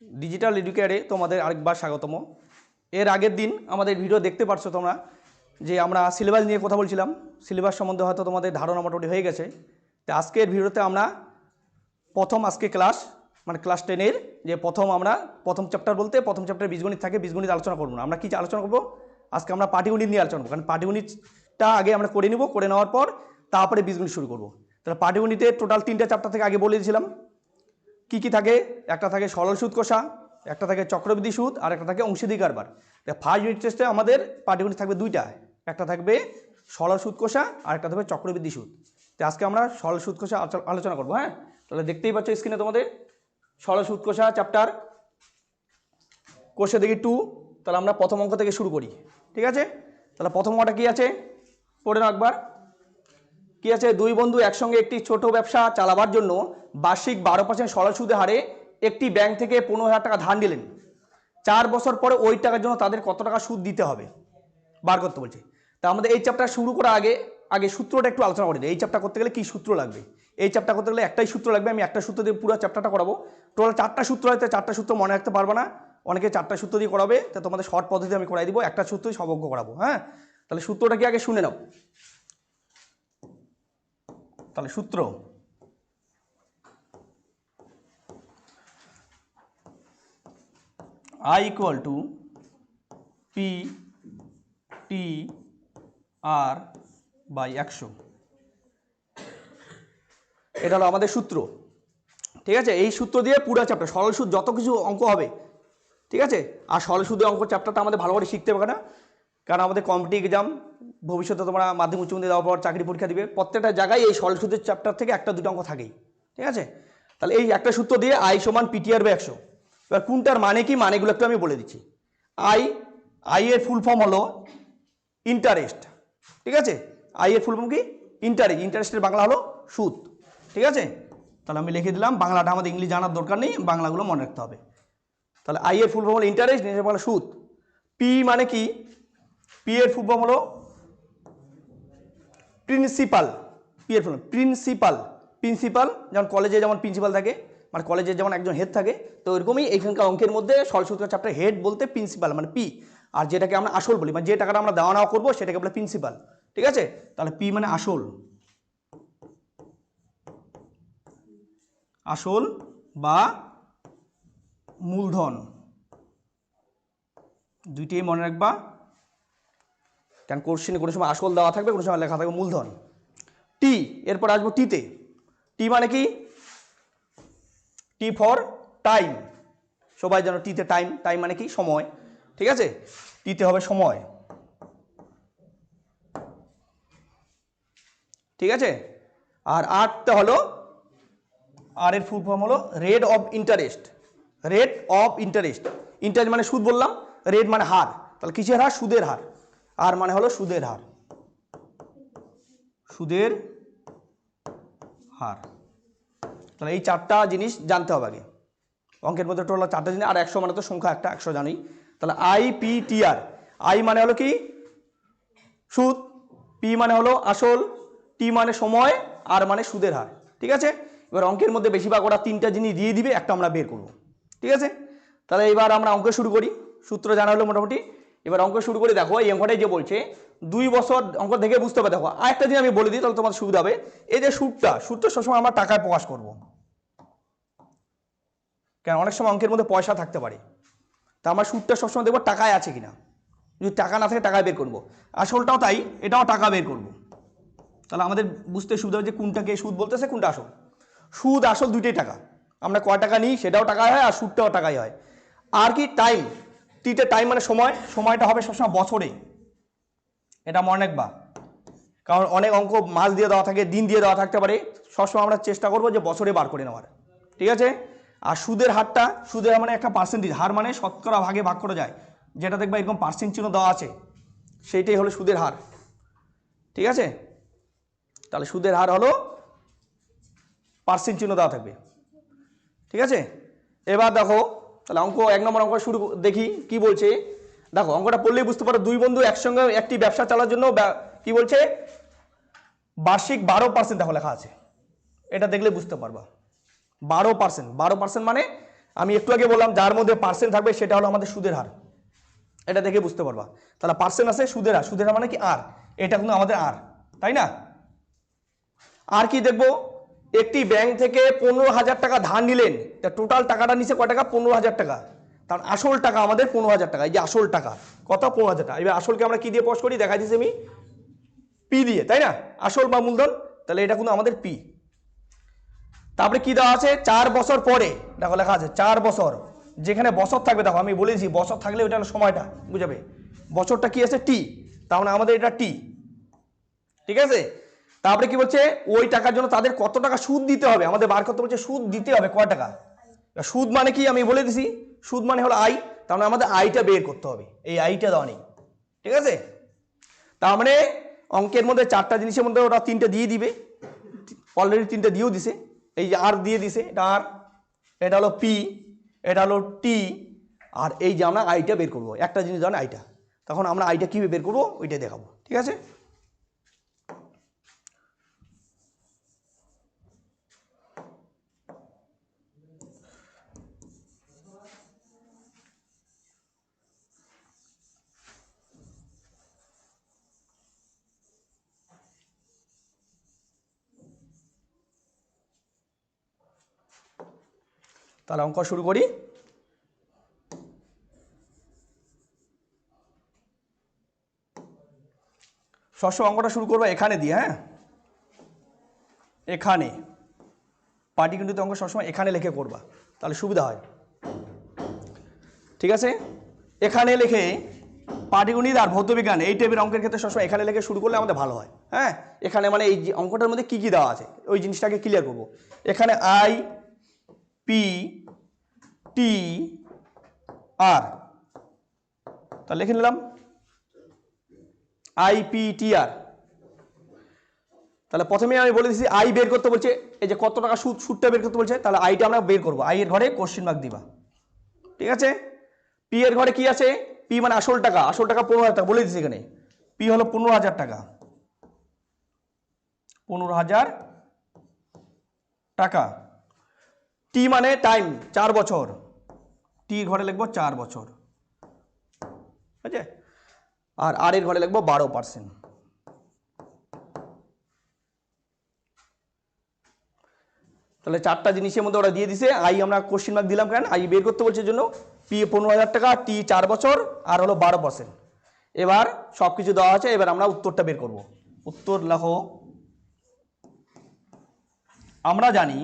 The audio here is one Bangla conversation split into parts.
ডিজিটাল এডুকেয়ারে তোমাদের আরেকবার স্বাগতম। এর আগের দিন আমাদের ভিডিও দেখতে পাচ্ছ তোমরা যে আমরা সিলেবাস নিয়ে কথা বলছিলাম। সিলেবাস সম্বন্ধে হয়তো তোমাদের ধারণা মোটামুটি হয়ে গেছে। তো আজকের ভিডিওতে আমরা আজকে ক্লাস মানে ক্লাস 10-এর যে আমরা প্রথম চ্যাপ্টার বলতে প্রথম চ্যাপ্টারে বীজগণিত থাকে, বীজগণিত আলোচনা করবো না। আমরা কি আলোচনা করবো আজকে? আমরা পাটিগণিত নিয়ে আলোচনা করবো, কারণ পাটিগণিতটা আগে আমরা করে নিব, করে নেওয়ার পর তারপরে বীজগণিত শুরু করবো। তাহলে পাটিগণিতের টোটাল 3টা চ্যাপ্টার থেকে আগে বলে দিয়েছিলাম কি কি থাকে। একটা থাকে সরল সুদ কষা, একটা থাকে চক্রবৃদ্ধি সুদ, আর একটা থাকে অংশীদারি কারবার। ফার্স্ট ইউনিট টেস্টে আমাদের পাটিগণিত থাকবে দুইটা, একটা থাকবে সরল সুদ কষা আর একটা থাকবে চক্রবৃদ্ধি সুদ। তো আজকে আমরা সরল সুদ কষা আলোচনা করবো। হ্যাঁ, তাহলে দেখতেই পাচ্ছ স্ক্রিনে তোমাদের সরল সুদ কষা চ্যাপ্টার কোষে দেখি 2। তাহলে আমরা প্রথম অঙ্ক থেকে শুরু করি, ঠিক আছে? তাহলে প্রথম অঙ্কটা কি আছে পড়ে নাও একবার। কি আছে? দুই বন্ধু একসঙ্গে একটি ছোট ব্যবসা চালাবার জন্য বার্ষিক 12% সরল সুদের হারে একটি ব্যাংক থেকে 15,000 টাকা ধার নিলেন। 4 বছর পরে ওই টাকার জন্য তাদের কত টাকা সুদ দিতে হবে বার করতে বলছে। তা আমাদের এই চ্যাপ্টার শুরু করার আগে সূত্রটা একটু আলোচনা করে দিই। এই চ্যাপ্টার করতে গেলে কি সূত্র লাগবে? এই চ্যাপ্টার করতে গেলে একটাই সূত্র লাগবে। আমি একটা সূত্র দিয়ে পুরো চ্যাপ্টারটা করাবো। টোটাল 4টা সূত্র হয়, 4টা সূত্র মনে রাখতে পারবে না, অনেকে 4টা সূত্র দিয়ে করাবে। তো তোমাদের শর্ট পদ্ধতি আমি করাই দিব, একটা সূত্রই সব অঙ্ক করাবো। হ্যাঁ, তাহলে সূত্রটা কি আগে শুনে নাও। তাহলে সূত্র I equal to P T R by 100। এটা হলো আমাদের সূত্র, ঠিক আছে? এই সূত্র দিয়ে পুরো চ্যাপ্টার সরল সুদ যত কিছু অঙ্ক হবে, ঠিক আছে? আর সরল সুদের অঙ্ক চ্যাপ্টারটা আমাদের ভালো করে শিখতে হবে না, কারণ আমাদের কম্পিটিটিভ এক্সাম ভবিষ্যতে তোমরা মাধ্যমিক উচ্চ মাধ্যমিক দেওয়ার পর চাকরি পরীক্ষা দিবে, প্রত্যেকটা জায়গায় এই সরল সুদের চ্যাপ্টার থেকে একটা দুটো অঙ্ক থাকেই, ঠিক আছে? তাহলে এই একটা সূত্র দিয়ে I সমান PTR বাই 100। এবার কোনটার মানে কি, মানেগুলো একটু আমি বলে দিচ্ছি। আই এর ফুল ফর্ম হলো ইন্টারেস্ট, ঠিক আছে? আই এর ফুল ফর্ম কি? ইন্টারেস্ট। ইন্টারেস্টের বাংলা হলো সুদ, ঠিক আছে? তাহলে আমি লিখে দিলাম, বাংলাটা আমাদের ইংলিশ জানার দরকার নেই, বাংলাগুলো মনে রাখতে হবে। তাহলে আই এর ফুল ফর্ম হলো ইন্টারেস্ট, নিজের বাংলা সুদ। পি মানে কি? পি এর ফুল ফর্ম হলো প্রিন্সিপাল। পি এর ফুল প্রিন্সিপাল। প্রিন্সিপাল যেমন কলেজে যেমন প্রিন্সিপাল থাকে, মানে কলেজে যেমন একজন হেড থাকে, তো ওইরকমই এইখানকার অঙ্কের মধ্যে সরল সুদ চ্যাপ্টার হেড বলতে প্রিন্সিপাল মানে পি, আর যেটাকে আমরা আসল বলি, মানে যে টাকাটা আমরা দেওয়া নেওয়া করবো সেটাকে বলে প্রিন্সিপাল, ঠিক আছে? তাহলে পি মানে আসল, আসল বা মূলধন, দুইটাই মনে রাখবা, কারণ কোশ্চেনে কোনো সময় আসল দেওয়া থাকবে, কোনো সময় লেখা থাকবে মূলধন। টি, এরপর আসবো টিতে। টি মানে কি? T for time. সবাই জানো টিতে টাইম, টাইম মানে কি? সময়, ঠিক আছে? টিতে হবে সময়, ঠিক আছে? আর আরটা হলো, আর এর ফুল ফর্ম হলো rate of interest. Rate of interest, interest মানে সুদ বললাম, রেট মানে হার, তাহলে কিসের হার? সুদের হার। আর মানে হলো সুদের হার, সুদের হার। তাহলে এই 4টা জিনিস জানতে হবে আগে। অঙ্কের মধ্যে টোটাল 4টা জিনিস, আর 100 মানে তো সংখ্যা একটা, 100 জানি। তাহলে IPTR। আই মানে হলো কি? সুদ, পি মানে হলো আসল, টি মানে সময়, আর মানে সুদের হার, ঠিক আছে? এবার অঙ্কের মধ্যে বেশিরভাগ ওরা 3টা জিনিস দিয়ে দিবে, একটা আমরা বের করব, ঠিক আছে? তাহলে এবার আমরা অঙ্ক শুরু করি। সূত্র জানা হলো মোটামুটি। এবার অঙ্ক শুরু করে দেখো, এই অঙ্কটাই যে বলছে 2 বছর, অঙ্ক দেখে বুঝতে হবে। দেখো আরেকটা জিনিস আমি বলে দিই, তাহলে তোমার সুবিধা হবে। এই যে সুদটা সবসময় আমরা টাকায় প্রকাশ করব, কারণ অনেক সময় অঙ্কের মধ্যে পয়সা থাকতে পারে। তা আমার সুদটা সবসময় দেখবো টাকায় আছে কিনা, যদি টাকা না থাকে টাকায় বের করবো। আসলটাও তাই, এটাও টাকা বের করবো। তাহলে আমাদের বুঝতে সুবিধা হবে যে কোনটাকে সুদ বলতেছে, কোনটা আসল। সুদ আসল দুইটাই টাকা, আমরা কয় টাকা নিই সেটাও টাকায় হয়, আর সুদটাও টাকাই হয়। আর কি? টাইম। টিতে টাইম মানে সময়, সময়টা হবে সবসময় বছরে, এটা মনে রাখবা। কারণ অনেক অঙ্ক মাস দিয়ে দেওয়া থাকে, দিন দিয়ে দেওয়া থাকতে পারে, সবসময় আমরা চেষ্টা করবো যে বছরে বার করে নেওয়ার, ঠিক আছে? আর সুদের হারটা, সুদের মানে একটা পার্সেন্টেজ, হার মানে শতকরা ভাগে ভাগ করা যায়, যেটা দেখবা এরকম পার্সেন্ট চিহ্ন দেওয়া আছে, সেইটাই হলো সুদের হার, ঠিক আছে? তাহলে সুদের হার হলো পার্সেন্ট চিহ্ন দেওয়া থাকবে, ঠিক আছে? এবার দেখো, তাহলে অঙ্ক 1 নম্বর অঙ্ক শুরু দেখি কি বলছে। দেখো অঙ্কটা পড়লেই বুঝতে পারো, দুই বন্ধু একসঙ্গে একটি ব্যবসা চালার জন্য কি বলছে? বার্ষিক 12% দেখো লেখা আছে, এটা দেখলে বুঝতে পারবা। 12%, 12% মানে আমি একটু আগে বললাম যার মধ্যে পার্সেন্ট থাকবে সেটা হলো আমাদের সুদের হার, এটা দেখে বুঝতে পারবা। তাহলে পার্সেন্ট আছে সুদের হার, সুদের হার মানে কি আর, এটা কিন্তু আমাদের আর, তাই না? আর কি দেখবো, একটি ব্যাংক থেকে 15,000 টাকা ধার নিলেন, তা টোটাল টাকাটা নিচে কয় টাকা, 15,000 টাকা, তার আসল টাকা আমাদের 15,000 টাকা, এই যে আসল টাকা কত, 15,000 টাকা। এবার আসলকে আমরা কি দিয়ে প্রকাশ করি, দেখা দিচ্ছি আমি পি দিয়ে, তাই না, আসল বা মূলধন, তাহলে এটা কিন্তু আমাদের পি। তারপরে কি দেওয়া আছে, 4 বছর পরে, দেখো লেখা আছে 4 বছর, যেখানে বছর থাকবে, দেখো আমি বলেছি বছর থাকলে ওটা হলো সময়টা বুঝাবে, বছরটা কি আছে টি, তার মানে আমাদের এটা টি, ঠিক আছে। তারপরে কি বলছে, ওই টাকার জন্য তাদের কত টাকা সুদ দিতে হবে, আমাদের বার করতে বলছে সুদ দিতে হবে কয় টাকা। সুদ মানে কি আমি বলে দিছি, সুদ মানে হলো আই, তার মানে আমাদের আইটা বের করতে হবে, এই আইটা দেওয়া নেই, ঠিক আছে। তার মানে অঙ্কের মধ্যে 4টা জিনিসের মধ্যে ওরা 3টে দিয়ে দিবে, অলরেডি 3টে দিয়েও দিছে, এই যে আর দিয়ে দিছে, এটা আর, এটা হলো পি, এটা হলো টি, আর এই যে আমরা আইটা বের করবো, একটা জিনিস জানো আইটা, তখন আমরা আইটা কীভাবে বের করবো ওইটাই দেখাবো, ঠিক আছে। তাহলে অঙ্ক শুরু করি। সবসময় অঙ্কটা শুরু করবো এখানে দিয়ে, হ্যাঁ, এখানে পাটিগণিত অঙ্ক সবসময় এখানে লিখে করবা, তাহলে সুবিধা হয়, ঠিক আছে। এখানে লিখে পাটিগণিত আর ভৌতবিজ্ঞান এই টাইপের অঙ্কের ক্ষেত্রে সবসময় এখানে লিখে শুরু করলে আমাদের ভালো হয়, হ্যাঁ। এখানে মানে এই অঙ্কটার মধ্যে কি কি দেওয়া আছে ওই জিনিসটাকে ক্লিয়ার করবো। এখানে আই পি টি আর, তাহলে লিখে নিলাম আই পি টি আর। তাহলে প্রথমে আমি বলে দিচ্ছি আই বের করতে বলছে, এই যে কত টাকা সুদ, সুদটা বের করতে বলছে, তাহলে আইটা আমরা বের করবো, আই এর ঘরে কোশ্চেন মার্ক দিবা, ঠিক আছে। পি এর ঘরে কি আছে, পি মানে আসল টাকা, আসল টাকা 15,000 টাকা বলে দিচ্ছি এখানে, পি হলো 15,000 টাকা, 15,000 টাকা। টি মানে টাইম, 4 বছর, টি ঘরে লিখবো 4 বছর, ঠিক আছে। আর আর এর ঘরে লিখবো 12%। তাহলে 4টা জিনিসের মধ্যে ওরা দিয়ে দিছে, আই আমরা কোশ্চেন মার্ক দিলাম কেন, আই বের করতে বলছে জন্য, পি 15,000 টাকা, টি 4 বছর, আর হলো 12%। এবার সব কিছু দেওয়া আছে, এবার আমরা উত্তরটা বের করব। উত্তর লেখো, আমরা জানি,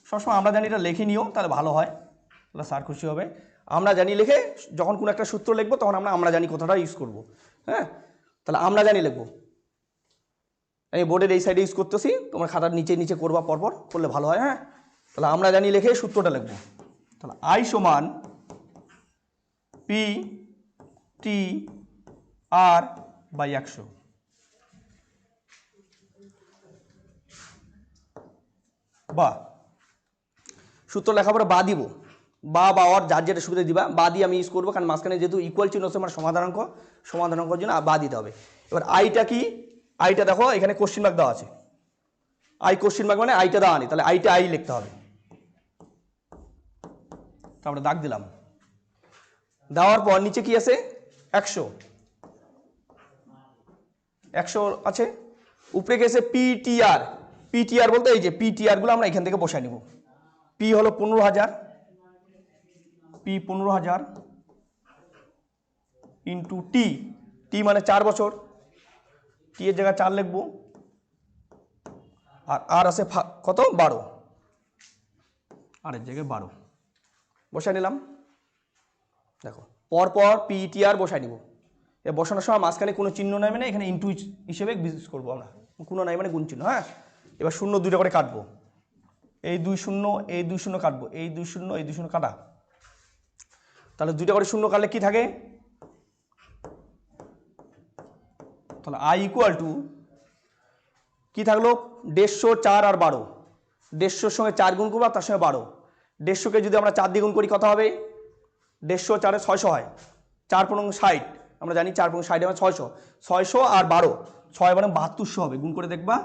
সবসময় আমরা জানি, এটা লিখে নিও তাহলে ভালো হয়, তাহলে স্যার খুশি হবে। আমরা জানি লিখে যখন কোনো একটা সূত্র লিখবো তখন আমরা জানি কথাটা ইউজ করব, হ্যাঁ। তাহলে আমরা জানি লিখবো, আমি বোর্ডের এই সাইডে ইউজ করতেছি, তোমার খাতার নিচে নিচে করবা পরপর, করলে ভালো হয়, হ্যাঁ। তাহলে আমরা জানি লিখে সূত্রটা লিখবো, তাহলে আই সমান পি টি আর বাই 100। বা সূত্র লেখার পরে বা দিব, বা অর যার যেটা সুবিধা দিবা, বা দিয়ে আমি ইউজ করবো, কারণ মাঝখানে যেহেতু ইকুয়াল চিহ্ন হচ্ছে আমার সমাধানাঙ্কর জন্য বা দিতে হবে। এবার আইটা কি, আইটা দেখো এখানে কোশ্চেন মার্ক দেওয়া আছে, আই কোশ্চেন মার্ক মানে আইটা দেওয়া নেই, তাহলে আইটা আই লিখতে হবে, তারপরে দাগ দিলাম, দেওয়ার পর নিচে কি আছে 100, 100 আছে, উপরে গেছে পিটিআর, পিটিআর বলতে এই যে পিটিআর গুলো আমরা এখান থেকে বসাই নিব। পি হলো 15,000, পি 15,000 ইন্টু টি, টি মানে 4 বছর, টি এর জায়গায় 4 লিখবো, আর আর আছে কত 12, আর এর জায়গায় 12 বসাই নিলাম। দেখো পরপর পিটিআর বসাই নিব, এ বসানোর সময় মাঝখানে কোনো চিহ্ন নাই, মানে এখানে ইন্টু হিসেবে বিজনেস করবো আমরা, কোনো নাই মানে গুণ চিহ্ন, হ্যাঁ। এবার 0 2টা করে কাটবো, এই 2 0 এই 2 0 কাটবো, এই 2 0 এই 2 0 কাটা, তাহলে 2টা করে 0 কাটলে কি থাকে, তাহলে আই ইকুয়াল টু কি থাকলো 150, 4 আর 12, 150-র সঙ্গে 4 গুণ করবো, তার সঙ্গে 12, 150-কে যদি আমরা 4 দিয়ে গুণ করি কত হবে, 150 4 600 হয়, 4 × 60, আমরা জানি 4 × 60 মানে 600, 600 আর 12, 6 মানে 7200 হবে, গুণ করে দেখবা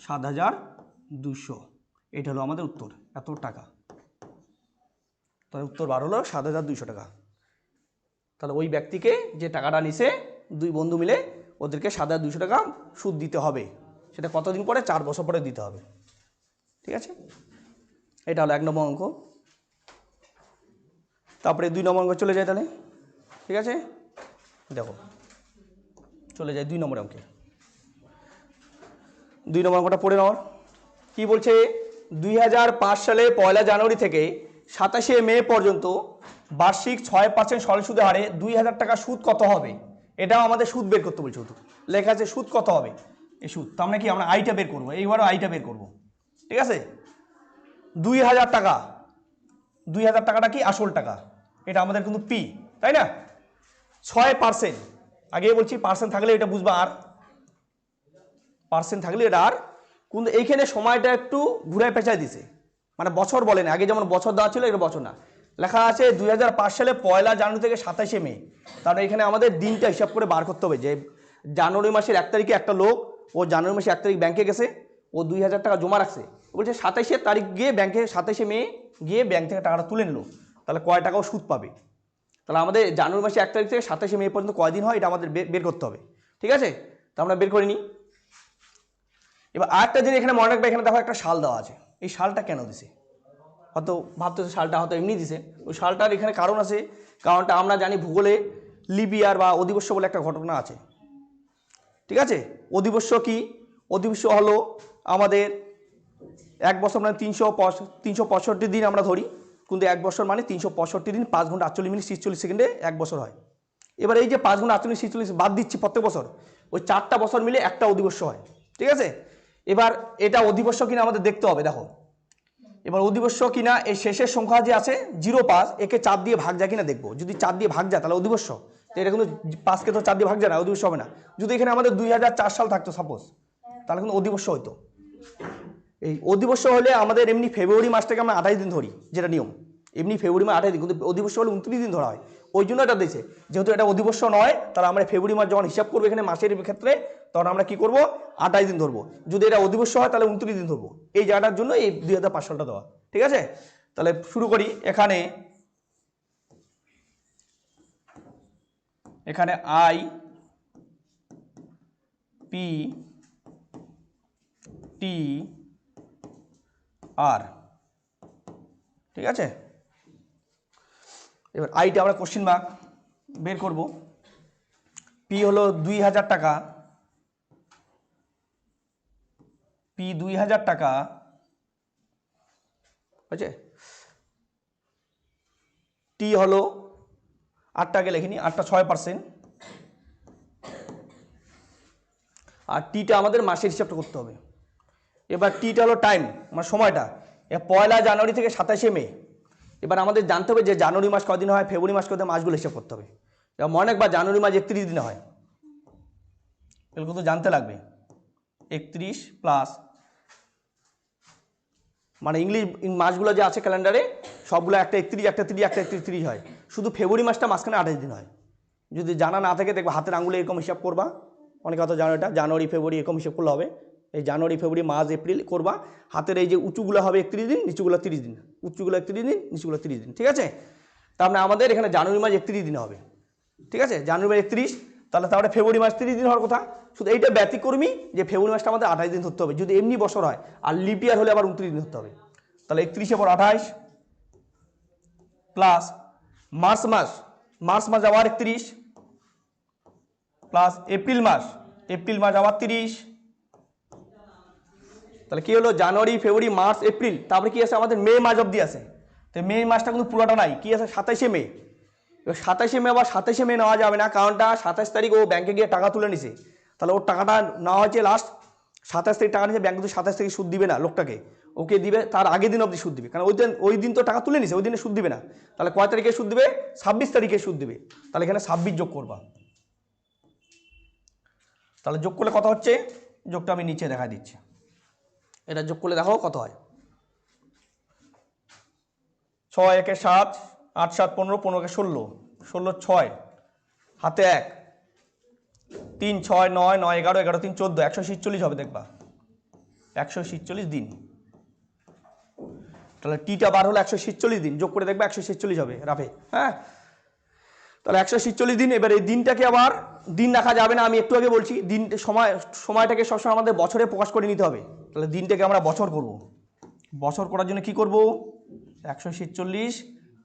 7,200, এটা হলো আমাদের উত্তর, এত টাকা। তাহলে উত্তর বার হলো 7,200 টাকা। তাহলে ওই ব্যক্তিকে যে টাকাটা নিছে দুই বন্ধু মিলে ওদেরকে 7,200 টাকা সুদ দিতে হবে। সেটা কতদিন পরে? 4 বছর পরে দিতে হবে। ঠিক আছে, এটা হলো 1 নম্বর অঙ্ক। তারপরে 2 নম্বর অঙ্ক চলে যায় তাহলে। ঠিক আছে, দেখো চলে যায় 2 নম্বর অঙ্কে। 2 নম্বর অঙ্কটা পড়ে নেওয়ার কি বলছে, 2005 সালে 1 জানুয়ারি থেকে 27 মে পর্যন্ত বার্ষিক 6% সরল সুদের হারে 2,000 টাকা সুদ কত হবে? এটাও আমাদের সুদ বের করতে বলছে। লেখা আছে সুদ কত হবে, এই সুদ। তার মানে কি আমরা আইটা বের করবো, এইবারও আইটা বের করবো। ঠিক আছে, 2,000 টাকা, 2,000 টাকাটা কি আসল টাকা, এটা আমাদের কিন্তু পি, তাই না? 6%, আগে বলছি পার্সেন্ট থাকলে এটা বুঝবা, আর পার্সেন্ট থাকলে এটা আর, কিন্তু এইখানে সময়টা একটু ঘুরায় পেঁচায় দিছে, মানে বছর বলেন, আগে যেমন বছর দেওয়া ছিল এটা বছর না, লেখা আছে 2005 সালে 1 জানুয়ারি থেকে 27 মে। তাহলে এখানে আমাদের দিনটা হিসাব করে বার করতে হবে যে জানুয়ারি মাসের 1 তারিখে একটা লোক, ও জানুয়ারি মাসের 1 তারিখ ব্যাংকে গেছে, ও 2,000 টাকা জমা রাখছে, বলছে 27 তারিখ গিয়ে ব্যাংকে, 27 মে গিয়ে ব্যাংক থেকে টাকাটা তুলে নিল, তাহলে কয় টাকাও সুদ পাবে। তাহলে আমাদের জানুয়ারি মাসের 1 তারিখ থেকে 27 মে পর্যন্ত কয়দিন হয় এটা আমাদের বের করতে হবে। ঠিক আছে, তো আমরা বের করে নিই। এবার আরেকটা জিনিস এখানে মনে রাখবে, এখানে দেখো একটা সাল দেওয়া আছে, এই সালটা কেন দিছে? হয়তো ভাবতেছে সালটা হয়তো এমনি দিছে, ওই সালটার এখানে কারণ আছে। কারণটা আমরা জানি ভূগোলে লিবিয়ার বা অধিবর্ষ বলে একটা ঘটনা আছে। ঠিক আছে, অধিবর্ষ কি? অধিবর্ষ হলো আমাদের 1 বছর মানে 365 দিন আমরা ধরি, কিন্তু 1 বছর মানে 365 দিন 5 ঘন্টা 48 মিনিট 46 সেকেন্ডে 1 বছর হয়। এবার এই যে 5 ঘন্টা 48 46 বাদ দিচ্ছি প্রত্যেক বছর, ওই 4টা বছর মিলে একটা অধিবর্ষ হয়। ঠিক আছে, এবার এটা অধিবর্ষ কিনা আমাদের দেখতে হবে। দেখো এবার অধিবর্ষ কিনা, এই শেষের সংখ্যা যে আছে 0.5, একে 4 দিয়ে ভাগ যায় কিনা দেখবো। যদি 4 দিয়ে ভাগ যায় তাহলে অধিবর্ষ, তো এটা কিন্তু 5কে তো 4 দিয়ে ভাগ যায় না, অধিবর্ষ হবে না। যদি এখানে আমাদের 2004 সাল থাকতো সাপোজ, তাহলে কিন্তু অধিবর্ষ হইতো। এই অধিবর্ষ হলে আমাদের এমনি ফেব্রুয়ারি মাসটাকে আমরা 28 দিন ধরি, যেটা নিয়ম। এমনি ফেব্রুয়ারি মাস 28 দিন, কিন্তু অধিবর্ষ হলে 29 দিন ধরা হয়, ওই জন্য এটা দিয়েছে। যেহেতু এটা অধিবর্ষ নয়, তাহলে আমরা ফেব্রুয়ারি মাস যখন হিসাব করবো এখানে মাসের ক্ষেত্রে, তখন আমরা কি করবো 28 দিন ধরবো। যদি এটা অধিবর্ষ হয় তাহলে 29 দিন ধরবো, এই জায়গাটার জন্য এই 2005 সালটা দেওয়া। ঠিক আছে, তাহলে শুরু করি। এখানে আই পি টি আর, ঠিক আছে। এবার আইটা আমরা কোশ্চিন মার্ক বের করব। পি হলো 2,000 টাকা, পি 2,000 টাকা, বুঝছে। টি হলো 8টাকে লিখিনি, 8টা 6%, আর টিটা আমাদের মাসের হিসাবটা করতে হবে। এবার টিটা হলো টাইম, মানে সময়টা, 1 জানুয়ারি থেকে 27 মে। এবার আমাদের জানতে হবে যে জানুয়ারি মাস কদিন হয়, ফেব্রুয়ারি মাস কদিন, মাসগুলো হিসাব করতে হবে। এবার মনে রাখবা জানুয়ারি মাস 31 দিনে হয়, এগুলো তো জানতে লাগবে। 31 প্লাস, মানে ইংলিশ মাসগুলো যে আছে ক্যালেন্ডারে সবগুলো একটা 31, একটা 30, একটা 31 হয়, শুধু ফেব্রুয়ারি মাসটা মাঝখানে 28 দিন হয়। যদি জানা না থাকে দেখবে হাতের আঙুলে এরকম হিসাব করবা, অনেকে হয়তো জানো এটা, জানুয়ারি ফেব্রুয়ারি এরকম হিসাব করলে হবে। এই জানুয়ারি ফেব্রুয়ারি মার্চ এপ্রিল করবা, হাতের এই যে উঁচুগুলো হবে 31 দিন, নিচুগুলো 30 দিন, উঁচুগুলো 31 দিন, নিচুগুলো 30 দিন। ঠিক আছে, তার মানে আমাদের এখানে জানুয়ারি মাস 31 দিন হবে। ঠিক আছে, জানুয়ারি মাস 31, তাহলে ফেব্রুয়ারি মাস 30 দিন হওয়ার কথা। শুধু এইটা ব্যতিক্রমী যে ফেব্রুয়ারি মাসটা আমাদের 28 দিন ধরতে হবে যদি এমনি বছর হয়, আর লিপ ইয়ার হলে আবার 29 দিন ধরতে হবে। তাহলে 31 পর 28 প্লাস মার্চ মাস আবার 31 প্লাস এপ্রিল মাস আবার 30। তাহলে কি হলো, জানুয়ারি ফেব্রুয়ারি মার্চ এপ্রিল, তারপরে কি আছে আমাদের মে মাস অব্দি আছে। তো মে মাসটা কিন্তু পুরোটা নাই, কি আছে 27 মে। এবার 27 মে আবার 27 মে নেওয়া যাবে না, কারণটা 27 তারিখ ও ব্যাংকে গিয়ে টাকা তুলে নিছে, তাহলে ওর টাকাটা নেওয়া হয়েছে লাস্ট 27 তারিখ টাকা নিয়েছে, ব্যাংক কিন্তু 27 তারিখ সুদ দিবে না লোকটাকে, ওকে দিবে তার আগের দিন অবধি সুদ দিবে, কারণ ওই দিন তো টাকা তুলে নিছে, ওই দিনে সুদ দিবে না। তাহলে কয় তারিখে সুদ দিবে? 26 তারিখে সুদ দিবে। তাহলে এখানে 26 যোগ করবা, তাহলে যোগ করলে কত হচ্ছে, যোগটা আমি নিচে দেখা দিচ্ছি। এটা যোগ করলে দেখো কত হয়, 6 একে 7, 8 7 15, 15 কে 16, 16 6, হাতে 1, 3 6 9 9 11, 11 3 14, 146 হবে দেখবা, 146 দিন। তাহলে টিটা বার হলো 146 দিন, যোগ করে দেখবে 146 হবে রাফে। হ্যাঁ, তাহলে 146 দিন। এবার এই দিনটাকে আবার দিন রাখা যাবে না, আমি একটু আগে বলছি দিন সময়টাকে সবসময় আমাদের বছরে প্রকাশ করে নিতে হবে। তাহলে দিনটাকে আমরা বছর করব। বছর করার জন্য কি করব, 146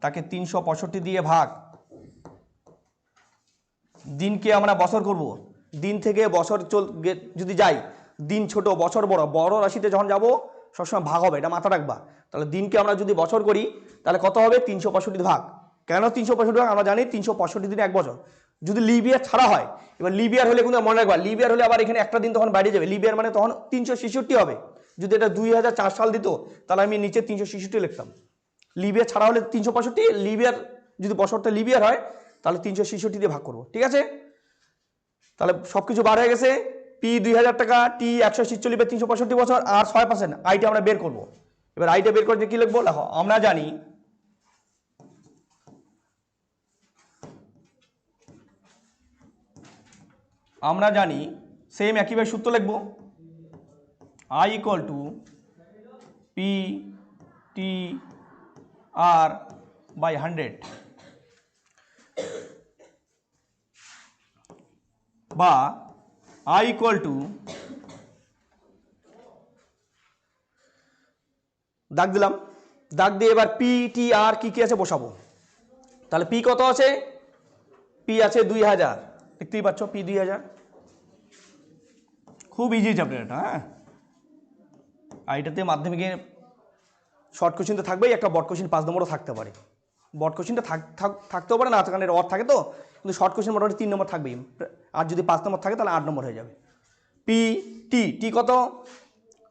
তাকে 365 দিয়ে ভাগ, দিনকে আমরা বছর করব। দিন থেকে বছর যদি যাই, দিন ছোট বছর বড়, বড় রাশিতে যখন যাব সবসময় ভাগ হবে, এটা মাথা রাখবা। তাহলে দিনকে আমরা যদি বছর করি তাহলে কত হবে, 365 ভাগ। কেন 365 ভাগ, আমরা জানি 365 দিনে এক বছর। যদি লিভ ইয়ার ছাড়া হয়, এবার লিভ ইয়ার হলে কিন্তু মনে রাখবা, লিভ ইয়ার হলে আবার এখানে একটা দিন তখন বাইরে যাবে, লিভ ইয়ার মানে তখন 366 হবে। যদি এটা 2004 সাল দিত তাহলে আমি নিচে 366 লিখতাম। লিভ ইয়ার ছাড়া হলে 365, লিভ ইয়ার যদি বছরটা লিভ ইয়ার হয় তাহলে 366 দিয়ে ভাগ করবো, ঠিক আছে। তাহলে সবকিছু বার হয়ে গেছে, পি 2000 টাকা, টি 146 365 বছর, আর 6%, আইটা আমরা বের করবো। এবার আইটা বের করতে কি লিখবো, দেখো আমরা জানি সেম একইভাবে সূত্র লিখবো, I equal to P T R by 100, বা আই ইকুয়াল টু, দাগ দিলাম, দাগ দিয়ে এবার পি টি আর কি আছে বসাবো। তাহলে পি কত আছে, পি আছে 2000, দেখতেই পাচ্ছ পি 2000, খুব ইজি চ্যাপ্টার এটা। হ্যাঁ, আর এটাতে মাধ্যমিকে শর্ট কোশ্চিন তো থাকবেই, একটা বড় কোশ্চিন 5 নম্বরও থাকতে পারে। বড় কোশ্চিনটা থাকতেও পারে না, কারণ এর অর থাকে তো, কিন্তু শর্ট কোশ্চিন মোটামুটি 3 নম্বর থাকবেই, আর যদি 5 নম্বর থাকে তাহলে 8 নম্বর হয়ে যাবে। পি টি, টি কত,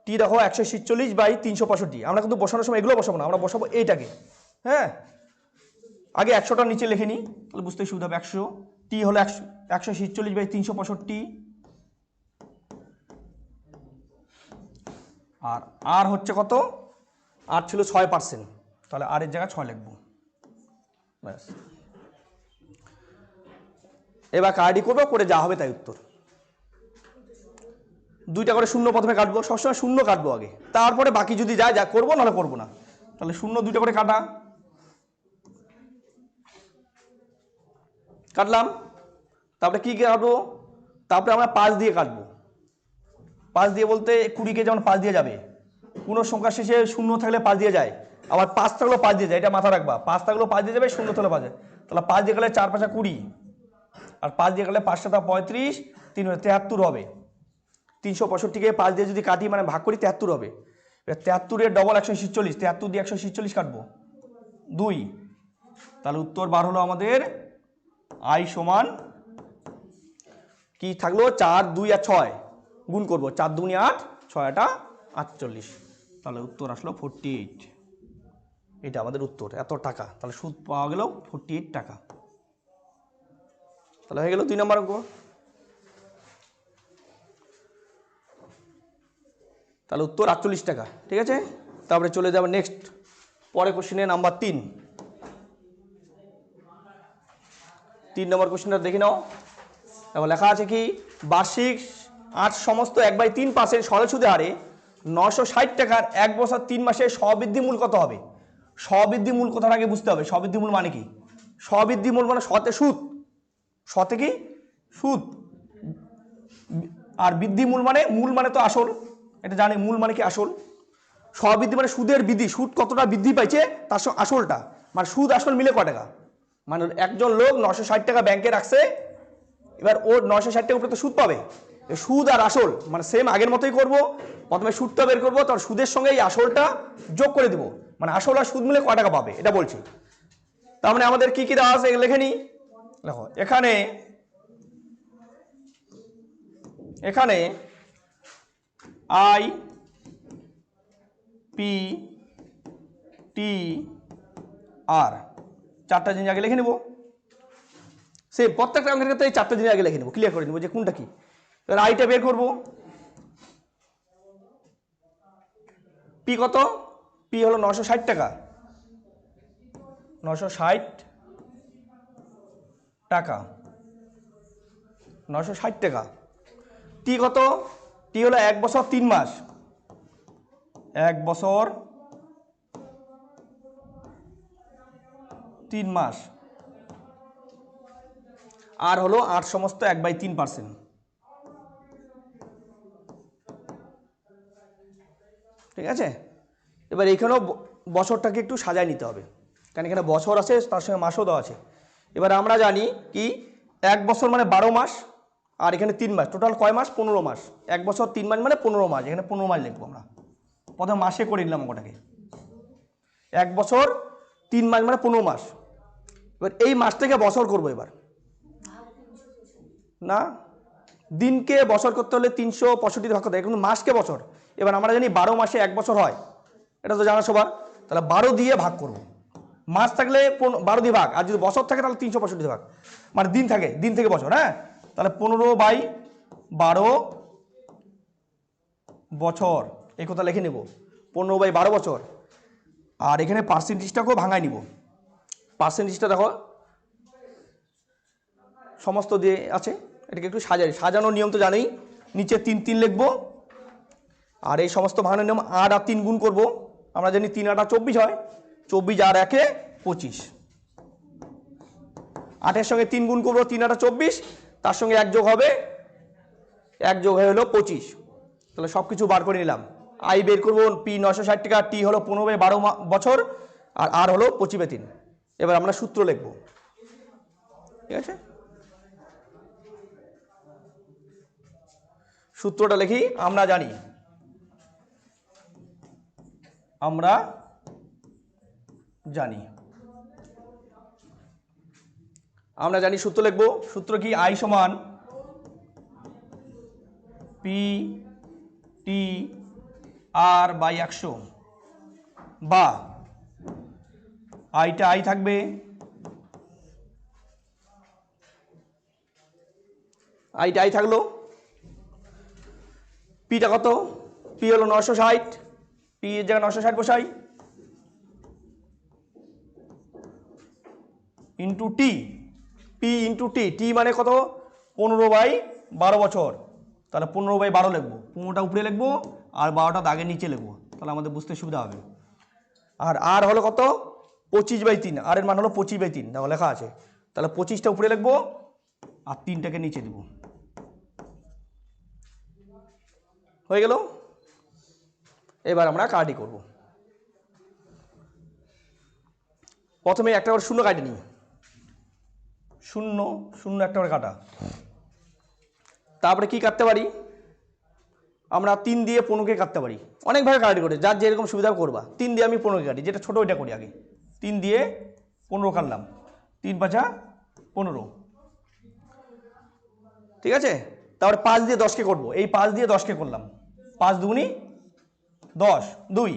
টি দেখো 146 বাই 365। আমরা কিন্তু বসানোর সময় এগুলো বসাবো না, আমরা বসাবো এইটাকে। হ্যাঁ, আগে 100টা নিচে লিখে নিই, তাহলে বুঝতে সুবিধা হবে। 100, টি হলো 146 বাই 365, আর হচ্ছে কত, আর ছিল 6%, তাহলে আর এর জায়গায় 6 লিখবো, ব্যাস। এবার কার্ডই করবো, করে যা হবে তাই উত্তর। 2টা করে শূন্য প্রথমে কাটবো, সবসময় শূন্য কাটবো আগে, তারপরে বাকি যদি যায় যা করবো, নাহলে করবো না। তাহলে শূন্য 2টা করে কাটলাম, তারপরে কি কাটবো, তারপরে আমরা 5 দিয়ে কাটবো। 5 দিয়ে বলতে 20কে যেমন 5 দিয়ে যাবে, কোনো সংখ্যার শেষে শূন্য থাকলে 5 দিয়ে যায়, আবার 5 থাকলেও 5 দিয়ে যায়, এটা মাথা রাখবা। 5 থাকলেও 5 দিয়ে যাবে, শূন্য থাকলে 5 যায়। তাহলে 5 দিয়ে গেলে 4 5 20, আর 5 দিয়ে গেলে 5 7 35, 3 73 হবে। 365কে 5 দিয়ে যদি কাটি মানে ভাগ করি 73 হবে। এবার 73 এর ডবল 146, 73 দিয়ে 146 কাটবো 2, তাহলে উত্তর বার হলো আমাদের আই সমান কি থাকলো, 4 2 আর 6 গুণ করবো, 4 2 8, 6 8 48, তাহলে উত্তর আসলো 48। এটা আমাদের উত্তর, এত টাকা। তাহলে সুদ পাওয়া গেল 48 টাকা। তাহলে হয়ে গেল 2 নম্বর অঙ্ক। তাহলে উত্তর 48 টাকা, ঠিক আছে। তারপরে চলে যাবে নেক্সট, পরে কোশ্চেনে নাম্বার 3 নম্বর কোশ্চেনটা দেখে নাও। এখন লেখা আছে কি, বার্ষিক 8 সমস্ত 1/3% সরল সুদে হারে 960 টাকার 1 বছর 3 মাসে স্ববৃদ্ধি মূল কত হবে। স্ববৃদ্ধি মূল কথার আগে বুঝতে হবে স্ববৃদ্ধি মূল মানে কি। স্ববৃদ্ধি মূল মানে শতে সুদ, শতে কি সুদ, আর বৃদ্ধি মূল মানে তো আসল, এটা জানি, মূল মানে কি আসল। স্ববৃদ্ধি মানে সুদের বৃদ্ধি, সুদ কতটা বৃদ্ধি পাইছে তার সঙ্গে আসলটা, মানে সুদ আসল মিলে কয় টাকা। মানে একজন লোক 960 টাকা ব্যাংকে রাখছে, এবার ওর 960 টাকার উপরে তো সুদ পাবে। সুদ আর আসল মানে সেম আগের মতোই করব, প্রথমে সুদটা বের করবো, তার সুদের সঙ্গে এই আসলটা যোগ করে দিব, মানে আসল আর সুদ মিলে কয় টাকা পাবে এটা বলছি। তার মানে আমাদের কি কি দেওয়া আছে লিখে নি, দেখো এখানে আই পি টি আর 4টা জিনিস আগে লিখে নেব, সে প্রত্যেকটা অঙ্কের ক্ষেত্রে এই 4টা জিনিস আগে লিখে নেব, ক্লিয়ার করে নেব যে কোনটা কি। এবার আইটা বের করব, পি কত, পি হলো 960 টাকা, 960 টাকা, 960 টাকা। টি কত, টি হলো 1 বছর 3 মাস, 1 বছর 3 মাস আর হলো 8 সমস্ত 1/3%। ঠিক আছে, এবার এইখানেও বছরটাকে একটু সাজায় নিতে হবে, কারণ এখানে বছর আছে তার সঙ্গে মাসও দেওয়া আছে। এবার আমরা জানি কি 1 বছর মানে 12 মাস, আর এখানে 3 মাস, টোটাল কয় মাস? 15 মাস। 1 বছর 3 মাস মানে 15 মাস, এখানে 15 মাস লিখবো আমরা, প্রথমে মাসে করে নিলাম ওটাকে। 1 বছর 3 মাস মানে 15 মাস। এবার এই মাসটাকে বছর করবো এবার, না দিনকে বছর করতে হলে 365 ভাগ করতে হয়, কিন্তু মাসকে বছর। এবার আমরা জানি 12 মাসে 1 বছর হয়, এটা তো জানা সবার। তাহলে 12 দিয়ে ভাগ করব, মাস থাকলে 12 দিয়ে ভাগ, আর যদি বছর থাকে তাহলে 365 ভাগ, মানে দিন থাকে, দিন থেকে বছর। হ্যাঁ, তাহলে 15/12 বছর, এই কথা লিখে নেব, 15/12 বছর। আর এখানে পার্সেন্টেজটাকেও ভাঙাই নিব। পার্সেন্টেজটা দেখো সমস্ত দিয়ে আছে, এটাকে একটু সাজানোর নিয়ম তো জানেই, নিচে 3 3 লিখবো, আর এই সমস্ত ভাঙানোর নিয়ম 8 আর 3 গুণ করবো। আমরা জানি 3 8 24 হয়, 24 আর 1 25, 8-এর সঙ্গে 3 গুণ করবো, 3 8 24, তার সঙ্গে 1 যোগ হবে, 1 যোগ হয়ে হলো 25। তাহলে সব কিছু বার করে নিলাম। আই বের করবো, পি 960 টাকা, টি হলো 15/12 বছর, আর হলো 25/3। এবার আমরা সূত্র লিখবো। ঠিক আছে, সূত্রটা লিখি। আমরা জানি সূত্র লিখবো। সূত্র কি? আই সমান পি টি আর বাই 100, বা আইটা আই থাকবে, আইটা আই থাকলো, পিটা কত? পি হলো 960, পি এর জায়গায় 960 বসাই, into T, P into T, টি মানে কত? 15/12 বছর। তাহলে 15/12 লিখবো, 15টা উপরে লিখবো আর 12টা দাগের নিচে লিখবো, তাহলে আমাদের বুঝতে সুবিধা হবে। আর হলো কত? 25/3, আর এর মান হলো 25/3, দেখো লেখা আছে। তাহলে 25টা উপরে লিখবো আর 3টাকে নিচে দেবো, হয়ে গেল। এবার আমরা কাটি করব। প্রথমে একটা করে শূন্য কাটে নিই, 0 0 একটা করে কাটা। তারপরে কি কাটতে পারি? আমরা 3 দিয়ে 15কে কাটতে পারি, অনেকভাবে কাটি করে, যার যেরকম সুবিধা করবা। 3 দিয়ে আমি 15কে কাটি, যেটা ছোটো ওইটা করি আগে। 3 দিয়ে 15 কাটলাম, 3 5 15। ঠিক আছে, তারপরে 5 দিয়ে 10কে করবো, এই 5 দিয়ে 10কে করলাম, 5 দুগুনি 10, 2।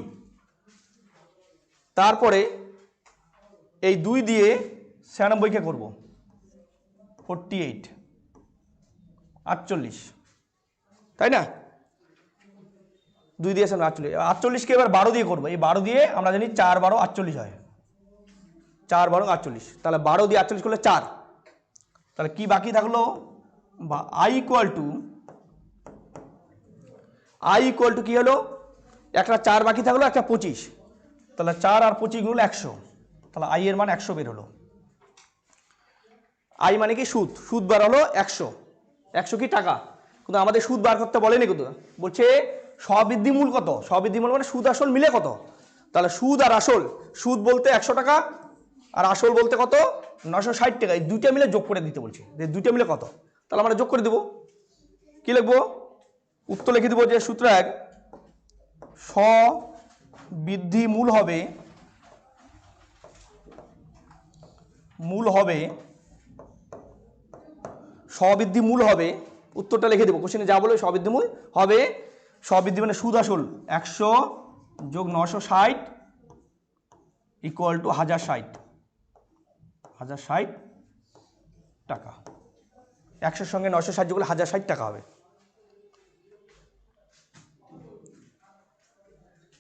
তারপরে এই 2 দিয়ে 96কে করবো, 48, 48, তাই না? 2 দিয়ে 48, 48কে এবার 12 দিয়ে করবো। এই 12 দিয়ে আমরা জানি 4 12 48 হয়, 4 12 48। তাহলে 12 দিয়ে 48 করলে 4। তাহলে কি বাকি থাকলো? বা আই ইকুয়াল টু কি হলো? একটা 4 বাকি থাকলো, একটা 25। তাহলে 4 আর 25 গুণ 100, তাহলে আই এর মান 100 বের হলো। আই মানে কি? সুদ। সুদ বার হলো 100। 100 কি টাকা? কিন্তু আমাদের সুদ বার করতে বলেনি, কিন্তু বলছে স্ববৃদ্ধি মূল কত। স্ববৃদ্ধি মূল মানে সুদ আসল মিলে কত। তাহলে সুদ আর আসল, সুদ বলতে 100 টাকা আর আসল বলতে কত? 960 টাকা। এই দুইটা মিলে যোগ করে দিতে বলছে, যে দুইটা মিলে কত। তাহলে আমরা যোগ করে দেবো। কি লিখবো? উত্তর লিখে দেবো যে সূত্র 1, স্ববৃদ্ধি মূল হবে স্ববৃদ্ধি মূল হবে, উত্তরটা লিখে দেবো, কোশ্চেনে যা বলে স্ববৃদ্ধি মূল হবে। স্ববৃদ্ধি মানে সুদ আসল 100 যোগ 960 ইকুয়াল টু 1060 টাকা। 100-র সঙ্গে 960 যোগ করলে 1060 টাকা হবে।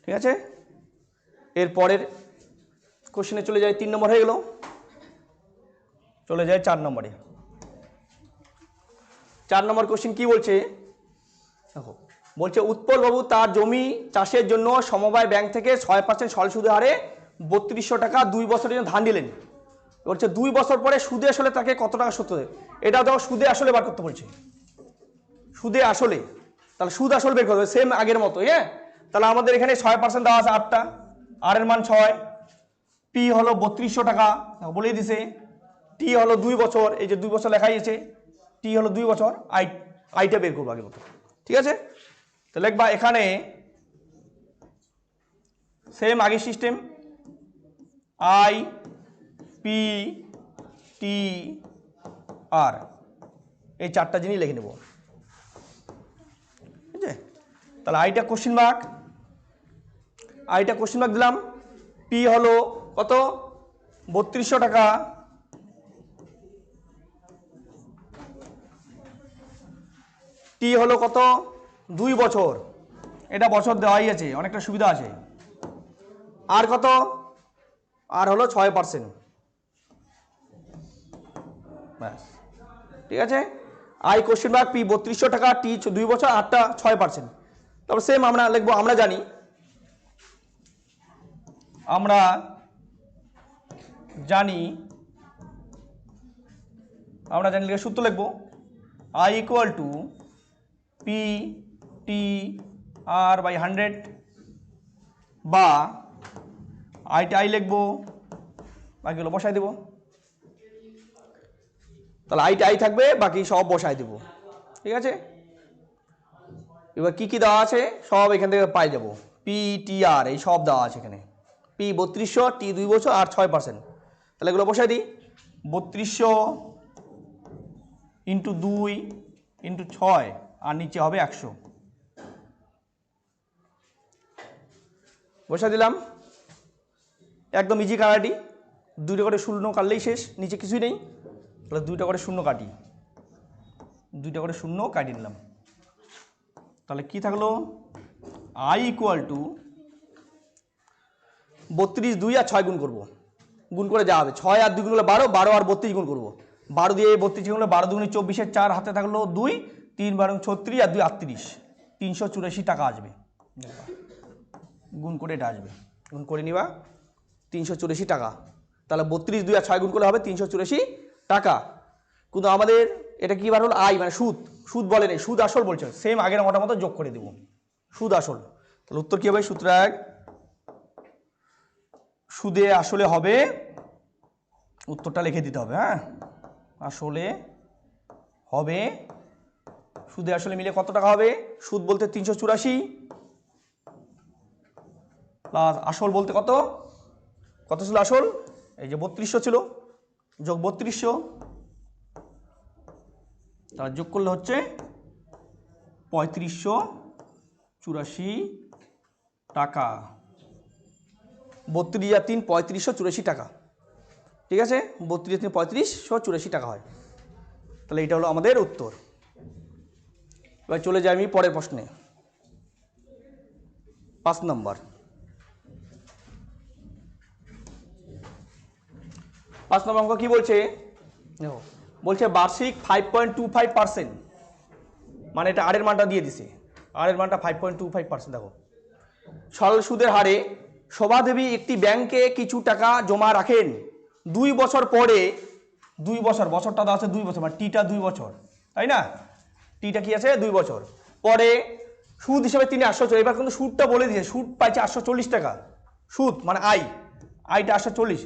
ঠিক আছে, এর পরের কোশ্চেনে চলে যায়, 3 নম্বর হয়ে গেল, চলে যায় 4 নম্বরে। 4 নম্বর কোশ্চেন কি বলছে দেখো, বলছে উৎপল বাবু তার জমি চাষের জন্য সমবায় ব্যাংক থেকে 6% সরল সুদের হারে 3200 টাকা 2 বছরের জন্য ধার নিলেন। বলছে 2 বছর পরে সুদে আসলে তাকে কত টাকা শোধ করতে হবে, এটা দেখো সুদে আসলে বার করতে বলছে, সুদে আসলে, তাহলে সুদ আসল বের করতে হবে সেম আগের মতো। হ্যাঁ, তাহলে আমাদের এখানে 6% দেওয়া আছে 8টা, আর এর মান 6, পি হলো 3200 টাকা বলেই দিছে, টি হলো 2 বছর, এই যে 2 বছর লেখাই আছে, টি হলো 2 বছর, আইটা বের করবো আগের মতো। ঠিক আছে, তো লিখবা এখানে সেম আগের সিস্টেম, আই পি টি আর, এই 4টা জিনিস লিখে নেব। ঠিক আছে, তাহলে আইটা কোশ্চেন মার্ক, আইটা কোশ্চেন মার্ক দিলাম, পি হলো কত 3200 টাকা, টি হলো কত 2 বছর, এটা বছর দেওয়াই আছে, অনেকটা সুবিধা আছে, আর কত, আর হলো 6%, ব্যাস। ঠিক আছে, আই কোশ্চেন মার্ক, পি 3200 টাকা, টি 2 বছর, আরটা 6%। তারপর সেম আমরা লিখবো, আমরা জানি লিখে সূত্র লিখবো, I equal to P T R by 100, বা আইটা আই লিখবো, বাকিগুলো বসাই দেবো। তাহলে আইটা আই থাকবে, বাকি সব বসাই দেব। ঠিক আছে, এবার কি কি দেওয়া আছে সব এখান থেকে পাই যাব, পি টি আর এই সব দেওয়া আছে এখানে, পি 3200, টি 2 বছর, আর 6%। তাহলে এগুলো বসাই দিই, 3200 ইন্টু 2 ইন্টু 6, আর নিচে হবে 100, বসাই দিলাম। একদম ইজি কাটাটি, 2টা করে শূন্য কাটলেই শেষ, নিচে কিছুই নেই, তাহলে 2টা করে শূন্য কাটি, 2টা করে শূন্য কাটি নিলাম। তাহলে কি থাকলো, আই ইকুয়াল টু 32, 2 আর 6 গুণ করবো, গুণ করে যা হবে 6 আর 2 গুণ করলে 12, 12 আর 32 গুণ করবো, 12 দিয়ে 32 গুণ করলে 12 দুগুণে 24, 4 হাতে থাকলো 2, 3 12 36, আর 2 38, 384 টাকা আসবে, গুণ করে এটা আসবে, গুণ করে নিবা 384 টাকা। তাহলে 32, 2 আর 6 গুণ করলে হবে 384 টাকা। কিন্তু আমাদের এটা কি বার হলো, আই মানে সুদ, সুদ বলে নেই, সুদ আসল বলছে, সেম আগের মোটা মতো যোগ করে দেব, সুদ আসল। তাহলে উত্তর কি হবে, সূত্র 1, সুদে আসলে হবে, উত্তরটা লিখে দিতে হবে। হ্যাঁ, আসলে হবে, সুদে আসলে মিলে কত টাকা হবে, সুদ বলতে 384 প্লাস আসল বলতে কত, কত ছিল আসল, এই যে 3200 ছিল, যোগ 3200, তার যোগ করলে হচ্ছে 3584 টাকা, 32 আর 3 3584 টাকা। ঠিক আছে, 32 3 3584 টাকা হয়। তাহলে এটা হলো আমাদের উত্তর। এবার চলে যাই আমি পরের প্রশ্নে, 5 নম্বর। 5 নম্বর অঙ্ক কি বলছে, দেখো বলছে বার্ষিক 5.25%, মানে এটা আর এর মানটা দিয়ে দিছে, আর এর মানটা 5.25%। দেখো সরল সুদের হারে শোভাদেবী একটি ব্যাংকে কিছু টাকা জমা রাখেন, 2 বছর পরে, 2 বছর, বছরটা দেওয়া আছে 2 বছর, মানে টিটা 2 বছর, তাই না, টিটা কি আছে 2 বছর পরে, সুদ হিসেবে তিনি 840, এবার কিন্তু সুদটা বলে দিয়েছে, সুদ পাইছে 840 টাকা, সুদ মানে আইটা 840,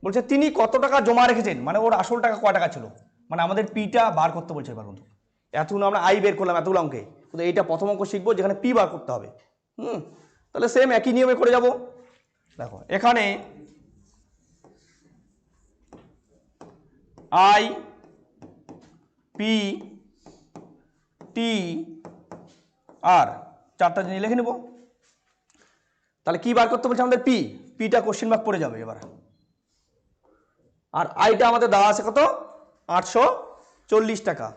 বলছে তিনি কত টাকা জমা রেখেছেন, মানে ওর আসল টাকা কয় টাকা ছিল, মানে আমাদের পিটা বার করতে বলছে। এবার কিন্তু এতগুলো আমরা আই বের করলাম এতগুলো অঙ্কে, কিন্তু এইটা প্রথম অঙ্ক শিখবো যেখানে পি বার করতে হবে। তাহলে সেম একই নিয়মে করে যাব। দেখো এখানে আই পি টি আর 4টা জিনিস লিখে নেব। তাহলে কি বার করতে বলছে আমাদের, পিটা কোশ্চেন মার্ক পড়ে যাবে এবার, আর আইটা আমাদের দেওয়া আছে কত 840 টাকা,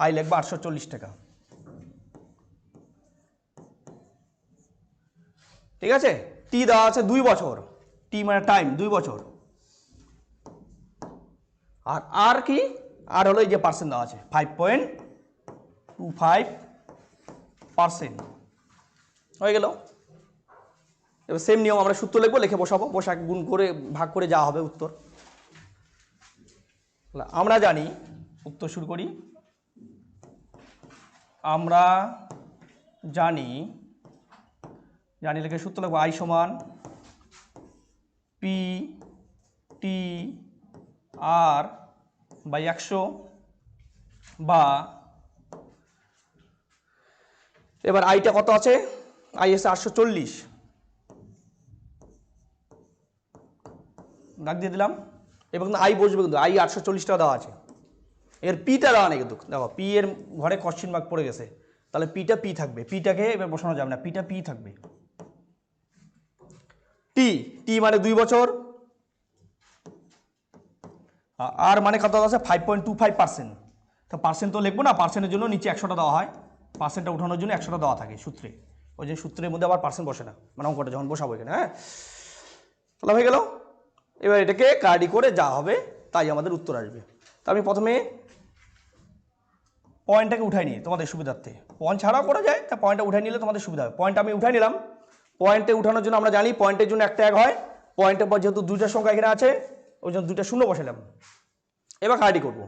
আই লিখবো 840 টাকা। ঠিক আছে, টি দেওয়া আছে 2 বছর, টি মানে টাইম 2 বছর, আর কি, আর হলো এই যে পার্সেন্ট দেওয়া আছে 5.25%, হয়ে গেল। এবার সেম নিয়ম আমরা সূত্র লিখবো, লিখে বসাবো, বসা গুণ করে ভাগ করে যা হবে উত্তর। আমরা জানি, উত্তর শুরু করি। আমরা জানি লিখে সূত্র লিখবো, আই সমান পি টি আর বাই 100 বা, এবার আইটা কত আছে, আই এসে 840, দাগ দিয়ে দিলাম। এবং আই বসবে, কিন্তু আই 840টা দেওয়া আছে, এর পিটা দেওয়া নেই কিন্তু, দেখো পি এর ঘরে কোশ্চেন মার্ক পড়ে গেছে, তাহলে পিটা পি থাকবে, পিটাকে এবার বসানো যাবে না, পিটা পি থাকবে। টি টি মানে 2 বছর, আর মানে কত আছে 5.25%, তো পার্সেন্ট তো লিখবো না, পার্সেন্টের জন্য নিচে 100টা দেওয়া হয়, পার্সেন্টটা উঠানোর জন্য 100টা দেওয়া থাকে সূত্রে, ওই যে সূত্রের মধ্যে আবার পার্সেন্ট বসে না, মানে অঙ্কটা যখন বসাবো এখানে। হ্যাঁ, তাহলে হয়ে গেল। এবার এটাকে কার্ডি করে যা হবে তাই আমাদের উত্তর আসবে। তা আমি প্রথমে পয়েন্টটাকে উঠাই নিই তোমাদের সুবিধার্থে, পয়েন্ট ছাড়াও করা যায়, তা পয়েন্টটা উঠাই নিলে তোমাদের সুবিধা হবে। পয়েন্ট আমি উঠাই নিলাম, পয়েন্টে উঠানোর জন্য আমরা জানি পয়েন্টের জন্য একটা এক হয়, পয়েন্টের পর যেহেতু 2টা সংখ্যা এখানে আছে ওই জন্য 2টা শূন্য বসালাম। এবার কাটি করব,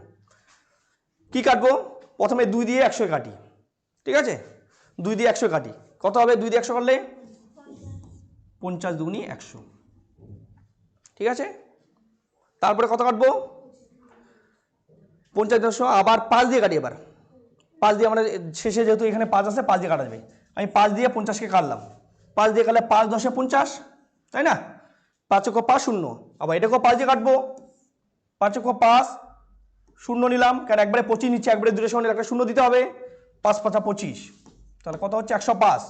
কি কাটবো, প্রথমে 2 দিয়ে 100 কাটি, ঠিক আছে, 2 দিয়ে 100 কাটি, কত হবে 2 দিয়ে 100 কাটলে 50 দুগুনি 100, ঠিক আছে। তারপরে কত কাটবো 50 আবার 5 দিয়ে কাটি, এবার 5 দিয়ে আমরা শেষে যেহেতু এখানে 5 আছে 5 দিয়ে কাটা যাবে, আমি 5 দিয়ে 50কে কাটলাম, 5 দিয়ে কাটলে 5 10 50, তাই না, 5 × 5 0, আবার এটাকেও 5 দিয়ে কাটবো, 5 × 5 0 নিলাম, কারণ একবারে 25 নিচ্ছে, একবারে 2 সঙ্গে একটা শূন্য দিতে হবে, 5 5 25, তাহলে কত হচ্ছে 105।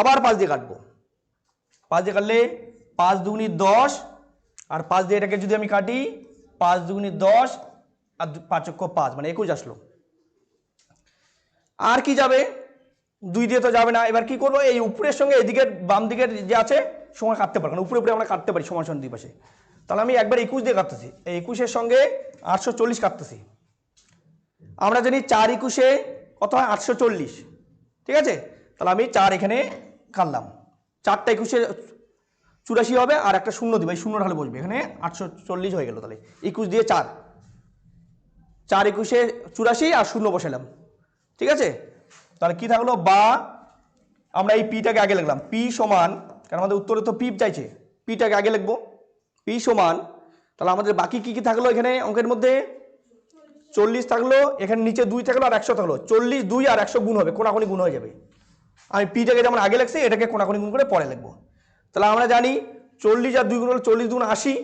আবার 5 দিয়ে কাটবো, 5 দিয়ে কাটলে 5 দুগুনি 10, আর 5 দিয়ে এটাকে যদি আমি কাটি 5 দুগুনি 10 আর 5 × 5 মানে 21 আসলো। আর কি যাবে, 2 দিয়ে তো যাবে না, এবার কি করবো, এই উপরের সঙ্গে এদিকের বাম দিকের যে আছে সময় কাটতে পারবো না, উপরে উপরে আমরা কাটতে পারি সমান সমান দুই পাশে, তাহলে আমি একবার 21 দিয়ে কাটতেছি, এই 21-এর সঙ্গে 840 কাটতেছি। আমরা জানি 4 21-এ কত হয় 840, ঠিক আছে, তাহলে আমি 4 এখানে কাটলাম, 4টা 21-এ 84 হবে, আর একটা শূন্য দিবে, এই শূন্য ঢালে বসবে, এখানে 840 হয়ে গেল, তাহলে 21 দিয়ে 4 21-এ 84 আর শূন্য বসালাম, ঠিক আছে। তাহলে কি থাকলো, বা আমরা এই পিটাকে আগে লিখলাম, পি সমান, কারণ আমাদের উত্তরে তো পি চাইছে, পিটাকে আগে লিখবো, পি সমান, তাহলে আমাদের বাকি কি কি থাকলো এখানে অঙ্কের মধ্যে, 40 থাকলো, এখানে নিচে 2 থাকলো আর 100 থাকলো, 40 2 আর 100 গুণ হবে, কোনাকুনি গুণ হয়ে যাবে, আমি পিটাকে যেমন আগে লিখছি এটাকে কোনাকুনি গুণ করে পরে লিখবো। তাহলে আমরা জানি 40 আর 2 গুণ হলে 40 2 80,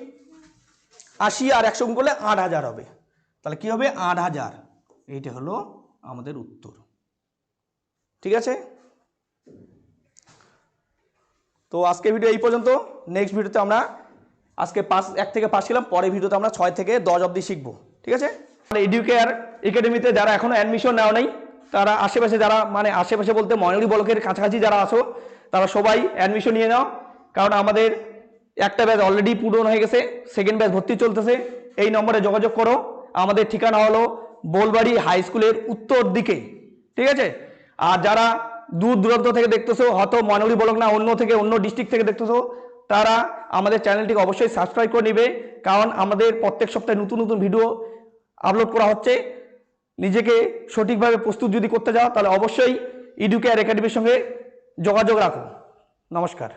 80 আর 100 গুণ করলে 8000 হবে, তাহলে কি হবে 8000, এইটা হলো আমাদের উত্তর, ঠিক আছে। তো আজকে ভিডিও এই পর্যন্ত, নেক্সট ভিডিওতে আমরা আজকে 1 থেকে 5 ছিলাম, পরের ভিডিওতে আমরা 6 থেকে 10 অবধি শিখবো, ঠিক আছে। এডুকেয়ার একাডেমিতে যারা এখনো অ্যাডমিশন নেওয়া নেই, তারা আশেপাশে, যারা মানে আশেপাশে বলতে ময়নাগুড়ি ব্লকের কাছাকাছি যারা আছো, তারা সবাই অ্যাডমিশন নিয়ে নাও, কারণ আমাদের একটা ব্যাচ অলরেডি পূরণ হয়ে গেছে, সেকেন্ড ব্যাচ ভর্তি চলতেছে। এই নম্বরে যোগাযোগ করো, আমাদের ঠিকানা হলো বোলবাড়ি হাই স্কুলের উত্তর দিকে, ঠিক আছে। আর যারা দূর দূরান্ত থেকে দেখতেছো, হয়তো ময়নাগুড়ি ব্লক না অন্য থেকে অন্য ডিস্ট্রিক্ট থেকে দেখতেছো, তারা আমাদের চ্যানেলটিকে অবশ্যই সাবস্ক্রাইব করে নেবে, কারণ আমাদের প্রত্যেক সপ্তাহে নতুন নতুন ভিডিও আপলোড করা হচ্ছে। নিজেকে সঠিকভাবে প্রস্তুত যদি করতে যাও, তাহলে অবশ্যই এডুকেয়ার একাডেমির সঙ্গে যোগাযোগ রাখো। নমস্কার।